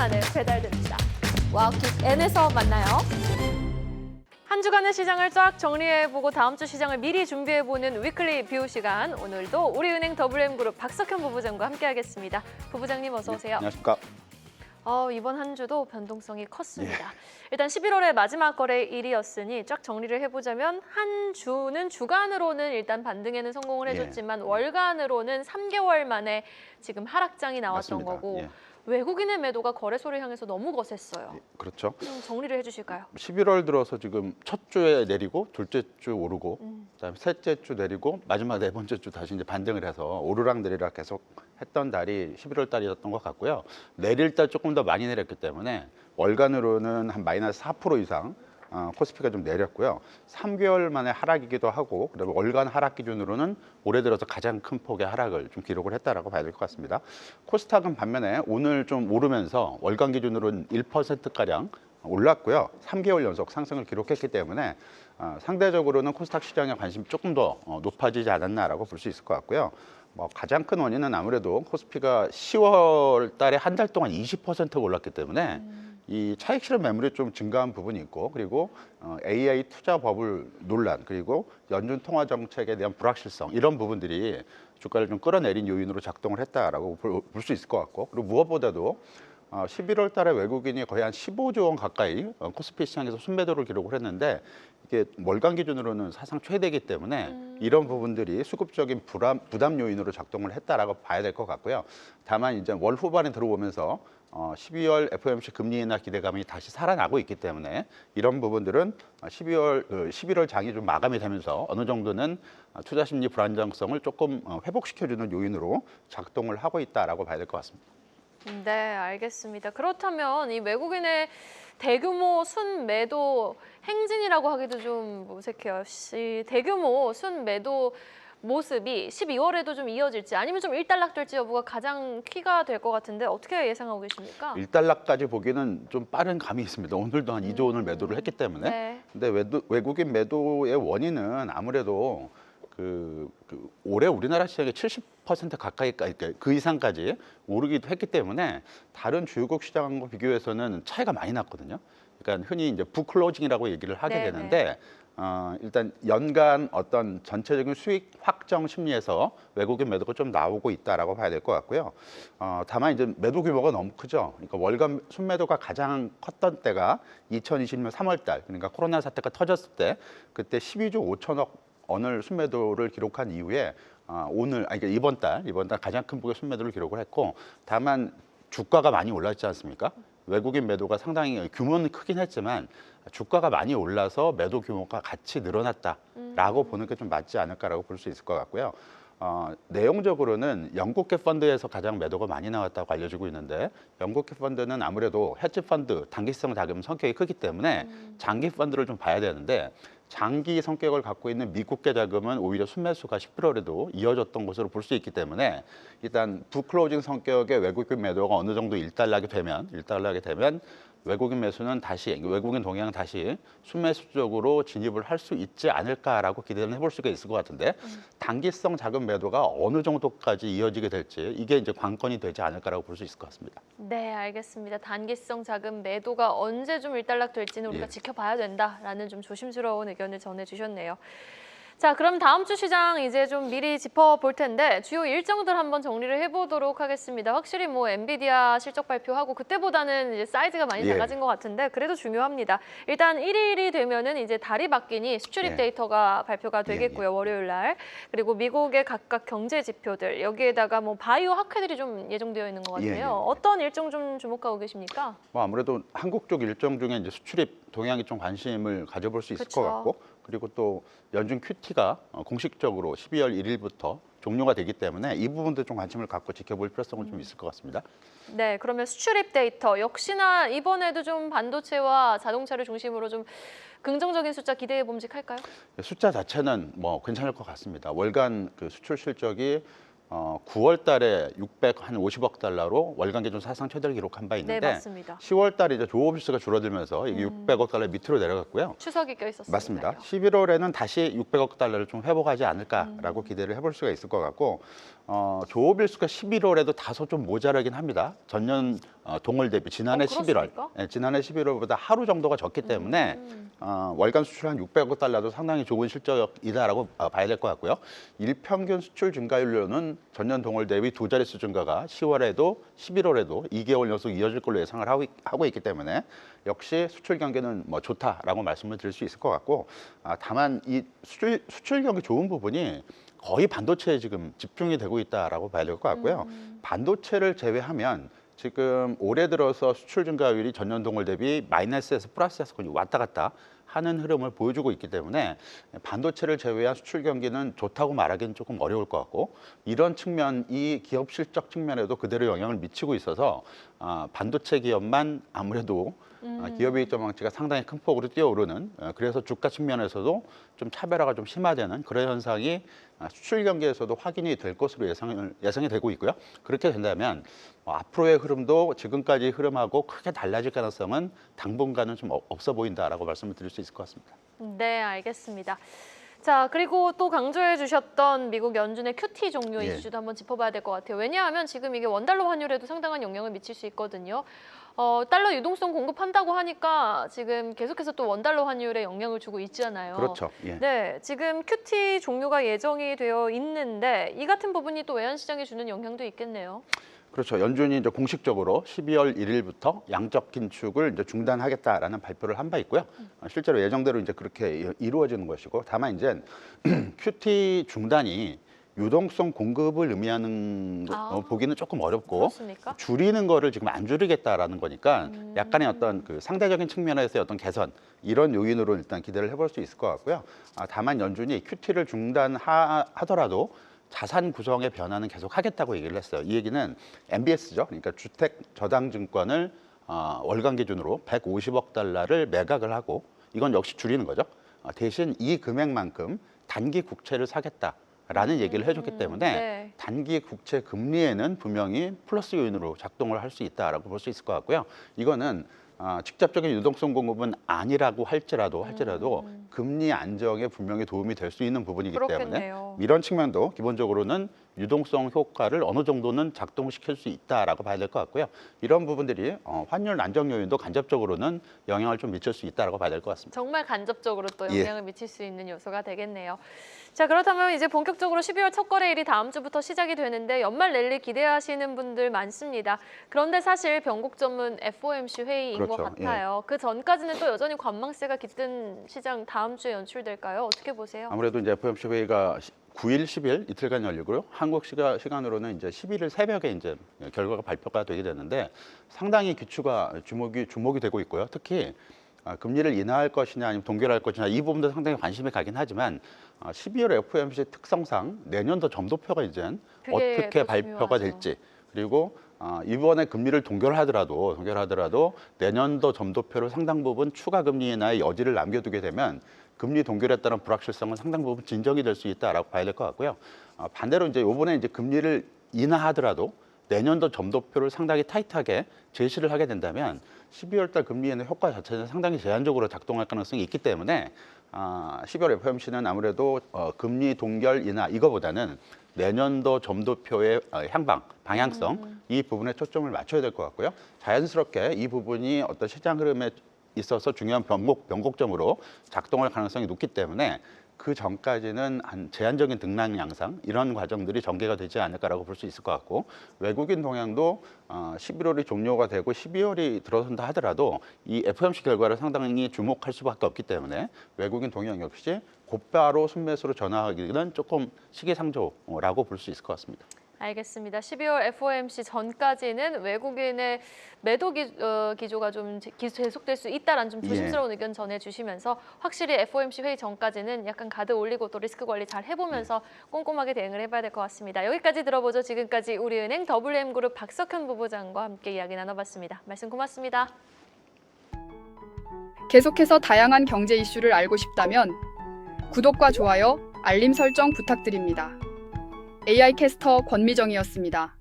안에 배달됩니다. 와우킥 N에서 만나요. 한 주간의 시장을 쫙 정리해보고 다음 주 시장을 미리 준비해보는 위클리 뷰 시간. 오늘도 우리은행 WM그룹 박석현 부부장과 함께하겠습니다. 부부장님 어서 오세요. 안녕하십니까. 이번 한 주도 변동성이 컸습니다. 일단 11월의 마지막 거래일이었으니 쫙 정리를 해보자면 한 주는 주간으로는 일단 반등에는 성공을 해줬지만 월간으로는 3개월 만에 지금 하락장이 나왔던 맞습니다. 거고 외국인의 매도가 거래소를 향해서 너무 거셌어요. 그렇죠. 좀 정리를 해주실까요? 11월 들어서 지금 첫 주에 내리고 둘째 주 오르고 그다음에 셋째 주 내리고 마지막 네 번째 주 다시 이제 반등을 해서 오르락 내리락 계속 했던 달이 11월 달이었던 것 같고요. 내릴 달 조금 더 많이 내렸기 때문에 월간으로는 한 마이너스 4% 이상 코스피가 좀 내렸고요. 3개월 만에 하락이기도 하고 그다음에 월간 하락 기준으로는 올해 들어서 가장 큰 폭의 하락을 좀 기록을 했다라고 봐야 될 것 같습니다. 코스닥은 반면에 오늘 좀 오르면서 월간 기준으로는 1%가량 올랐고요. 3개월 연속 상승을 기록했기 때문에 상대적으로는 코스닥 시장의 관심이 조금 더 높아지지 않았나라고 볼 수 있을 것 같고요. 가장 큰 원인은 아무래도 코스피가 10월 달에 한 달 동안 20%가 올랐기 때문에 이 차익 실현 매물이 좀 증가한 부분이 있고 그리고 AI 투자 버블 논란 그리고 연준 통화 정책에 대한 불확실성 이런 부분들이 주가를 좀 끌어내린 요인으로 작동을 했다라고 볼 수 있을 것 같고 그리고 무엇보다도 11월 달에 외국인이 거의 한 15조 원 가까이 코스피 시장에서 순매도를 기록을 했는데 이게 월간 기준으로는 사상 최대이기 때문에 이런 부분들이 수급적인 부담 요인으로 작동을 했다라고 봐야 될 것 같고요. 다만 이제 월 후반에 들어오면서 12월 FOMC 금리 인하 기대감이 다시 살아나고 있기 때문에 이런 부분들은 11월 장이 좀 마감이 되면서 어느 정도는 투자 심리 불안정성을 조금 회복시켜주는 요인으로 작동을 하고 있다라고 봐야 될 것 같습니다. 네, 알겠습니다. 그렇다면 이 외국인의 대규모 순매도 행진이라고 하기도 좀 무색해요. 대규모 순매도 모습이 12월에도 좀 이어질지 아니면 좀 일단락될지 여부가 가장 키가 될 것 같은데 어떻게 예상하고 계십니까? 일단락까지 보기는 좀 빠른 감이 있습니다. 오늘도 한 2조 원을 매도를 했기 때문에. 네. 근데 외국인 매도의 원인은 아무래도 올해 우리나라 시장의 70% 가까이 그 이상까지 오르기도 했기 때문에 다른 주요국 시장과 비교해서는 차이가 많이 났거든요. 그러니까 흔히 이제 부클로징이라고 얘기를 하게 되는데 일단 연간 어떤 전체적인 수익 확정 심리에서 외국인 매도가 좀 나오고 있다라고 봐야 될 것 같고요. 다만 이제 매도 규모가 너무 크죠. 그러니까 월간 순매도가 가장 컸던 때가 2020년 3월 달, 그러니까 코로나 사태가 터졌을 때 그때 12조 5천억 원을 순매도를 기록한 이후에 그러니까 이번 달 가장 큰 폭의 순매도를 기록을 했고 다만 주가가 많이 올랐지 않습니까? 외국인 매도가 상당히 규모는 크긴 했지만 주가가 많이 올라서 매도 규모가 같이 늘어났다라고 보는 게 좀 맞지 않을까라고 볼 수 있을 것 같고요. 내용적으로는 영국계 펀드에서 가장 매도가 많이 나왔다고 알려지고 있는데 영국계 펀드는 아무래도 헤지 펀드, 단기성 자금 성격이 크기 때문에 장기 펀드를 좀 봐야 되는데 장기 성격을 갖고 있는 미국계 자금은 오히려 순매수가 11월에도 이어졌던 것으로 볼 수 있기 때문에 일단 부클로징 성격의 외국인 매도가 어느 정도 일단락이 되면 외국인 동향은 다시 순매수 쪽으로 진입을 할 수 있지 않을까라고 기대는 해볼 수가 있을 것 같은데 단기성 자금 매도가 어느 정도까지 이어지게 될지 이게 이제 관건이 되지 않을까라고 볼 수 있을 것 같습니다. 네, 알겠습니다. 단기성 자금 매도가 언제 좀 일단락될지는 우리가 지켜봐야 된다라는 좀 조심스러운 의견을 전해주셨네요. 자, 그럼 다음 주 시장 이제 좀 미리 짚어볼 텐데 주요 일정들 한번 정리를 해보도록 하겠습니다. 확실히 엔비디아 실적 발표하고 그때보다는 이제 사이즈가 많이 작아진 것 같은데 그래도 중요합니다. 일단 1일이 되면은 이제 다리 바뀌니 수출입 데이터가 발표가 되겠고요. 월요일 날. 그리고 미국의 각각 경제 지표들 여기에다가 바이오 학회들이 좀 예정되어 있는 것 같아요. 어떤 일정 좀 주목하고 계십니까? 아무래도 한국 쪽 일정 중에 이제 수출입 동향이 좀 관심을 가져볼 수 있을 것 같고 그리고 또 연준 QT가 공식적으로 12월 1일부터 종료가 되기 때문에 이 부분도 좀 관심을 갖고 지켜볼 필요성은 좀 있을 것 같습니다. 네, 그러면 수출입 데이터 역시나 이번에도 좀 반도체와 자동차를 중심으로 좀 긍정적인 숫자 기대해 봄직할까요? 숫자 자체는 괜찮을 것 같습니다. 월간 수출 실적이 9월 달에 650억 달러로 월간 기준 사상 최대를 기록한 바 있는데 네, 맞습니다. 10월 달에 이제 조업일수가 줄어들면서 이게 600억 달러 밑으로 내려갔고요. 추석이 껴있었습니다. 맞습니다. 11월에는 다시 600억 달러를 좀 회복하지 않을까라고 기대를 해볼 수가 있을 것 같고 조업일수가 11월에도 다소 좀 모자라긴 합니다. 전년 동월 대비 지난해 11월, 그렇습니까? 지난해 11월보다 하루 정도가 적기 때문에 월간 수출 한 600억 달러도 상당히 좋은 실적이다라고 봐야 될 것 같고요. 일평균 수출 증가율로는 전년 동월 대비 두 자릿수 증가가 10월에도 11월에도 2개월 연속 이어질 걸로 예상을 하고 있기 때문에 역시 수출 경기는 뭐 좋다라고 말씀을 드릴 수 있을 것 같고, 다만 이 수출 경기 좋은 부분이 거의 반도체에 지금 집중이 되고 있다라고 봐야 될 것 같고요. 반도체를 제외하면 지금 올해 들어서 수출 증가율이 전년 동월 대비 마이너스에서 플러스에서 거의 왔다 갔다 하는 흐름을 보여주고 있기 때문에 반도체를 제외한 수출 경기는 좋다고 말하기는 조금 어려울 것 같고, 이런 측면, 이 기업 실적 측면에도 그대로 영향을 미치고 있어서 반도체 기업만 아무래도 기업의 이익 전망치가 상당히 큰 폭으로 뛰어오르는, 그래서 주가 측면에서도 좀 차별화가 좀 심화되는 그런 현상이 수출 경기에서도 확인이 될 것으로 예상이 되고 있고요. 그렇게 된다면 앞으로의 흐름도 지금까지 흐름하고 크게 달라질 가능성은 당분간은 좀 없어 보인다라고 말씀을 드릴 수 있을 것 같습니다. 네, 알겠습니다. 자, 그리고 또 강조해 주셨던 미국 연준의 QT 종료 예. 이슈도 한번 짚어봐야 될 것 같아요. 왜냐하면 지금 이게 원달러 환율에도 상당한 영향을 미칠 수 있거든요. 달러 유동성 공급한다고 하니까 지금 계속해서 또 원달러 환율에 영향을 주고 있잖아요. 그렇죠. 예. 네, 지금 QT 종료가 예정이 되어 있는데 이 같은 부분이 또 외환 시장에 주는 영향도 있겠네요. 그렇죠. 연준이 이제 공식적으로 12월 1일부터 양적 긴축을 이제 중단하겠다라는 발표를 한 바 있고요. 실제로 예정대로 이제 그렇게 이루어지는 것이고, 다만 이제 QT 중단이 유동성 공급을 의미하는 보기는 조금 어렵고, 그렇습니까? 줄이는 거를 지금 안 줄이겠다라는 거니까 약간의 어떤 그 상대적인 측면에서의 어떤 개선, 이런 요인으로 일단 기대를 해볼 수 있을 것 같고요. 다만 연준이 QT를 중단하더라도 자산 구성의 변화는 계속 하겠다고 얘기를 했어요. 이 얘기는 MBS죠. 그러니까 주택 저당 증권을 월간 기준으로 150억 달러를 매각을 하고, 이건 역시 줄이는 거죠. 대신 이 금액만큼 단기 국채를 사겠다라는 얘기를 해줬기 때문에 네. 단기 국채 금리에는 분명히 플러스 요인으로 작동을 할 수 있다라고 볼 수 있을 것 같고요. 이거는 직접적인 유동성 공급은 아니라고 할지라도 금리 안정에 분명히 도움이 될 수 있는 부분이기 그렇겠네요. 때문에 이런 측면도 기본적으로는 유동성 효과를 어느 정도는 작동시킬 수 있다라고 봐야 될 것 같고요. 이런 부분들이 환율 안정 요인도 간접적으로는 영향을 좀 미칠 수 있다라고 봐야 될 것 같습니다. 정말 간접적으로 또 예. 영향을 미칠 수 있는 요소가 되겠네요. 자, 그렇다면 이제 본격적으로 12월 첫 거래일이 다음 주부터 시작이 되는데 연말 랠리 기대하시는 분들 많습니다. 그런데 사실 변곡점은 FOMC 회의인 그렇죠. 것 같아요. 그 전까지는 또 여전히 관망세가 깃든 시장 다음 주에 연출될까요? 어떻게 보세요? 아무래도 이제 FOMC 회의가 9일, 10일 이틀간 열리고요. 한국 시간으로는 이제 11일 새벽에 이제 결과가 발표가 되게 되는데 상당히 기추가 주목이 되고 있고요. 특히 금리를 인하할 것이냐 아니면 동결할 것이냐 이 부분도 상당히 관심이 가긴 하지만 12월 FOMC 특성상 내년도 점도표가 이제 그게 어떻게 더 발표가 중요하죠. 될지, 그리고 이번에 금리를 동결하더라도 내년도 점도표를 상당 부분 추가 금리 인하의 여지를 남겨두게 되면 금리 동결에 따른 불확실성은 상당 부분 진정이 될 수 있다라고 봐야 될 것 같고요. 반대로 이제 이번에 이제 금리를 인하하더라도 내년도 점도표를 상당히 타이트하게 제시를 하게 된다면 12월 달 금리 인하 효과 자체는 상당히 제한적으로 작동할 가능성이 있기 때문에 12월 FOMC는 아무래도 금리 동결 인하 이거보다는 내년도 점도표의 방향성 이 부분에 초점을 맞춰야 될 것 같고요. 자연스럽게 이 부분이 어떤 시장 흐름에 있어서 중요한 변곡점으로 작동할 가능성이 높기 때문에 그 전까지는 한 제한적인 등락 양상 이런 과정들이 전개가 되지 않을까라고 볼 수 있을 것 같고, 외국인 동향도 11월이 종료가 되고 12월이 들어선다 하더라도 이 FOMC 결과를 상당히 주목할 수밖에 없기 때문에 외국인 동향 역시 곧바로 순매수로 전환하기는 조금 시기상조라고 볼 수 있을 것 같습니다. 알겠습니다. 12월 FOMC 전까지는 외국인의 매도 기조가 좀 계속될 수 있다라는 좀 조심스러운 의견 전해주시면서 확실히 FOMC 회의 전까지는 약간 가드 올리고 또 리스크 관리 잘 해보면서 꼼꼼하게 대응을 해봐야 될 것 같습니다. 여기까지 들어보죠. 지금까지 우리은행 WM그룹 박석현 부부장과 함께 이야기 나눠봤습니다. 말씀 고맙습니다. 계속해서 다양한 경제 이슈를 알고 싶다면 구독과 좋아요, 알림 설정 부탁드립니다. AI 캐스터 권미정이었습니다.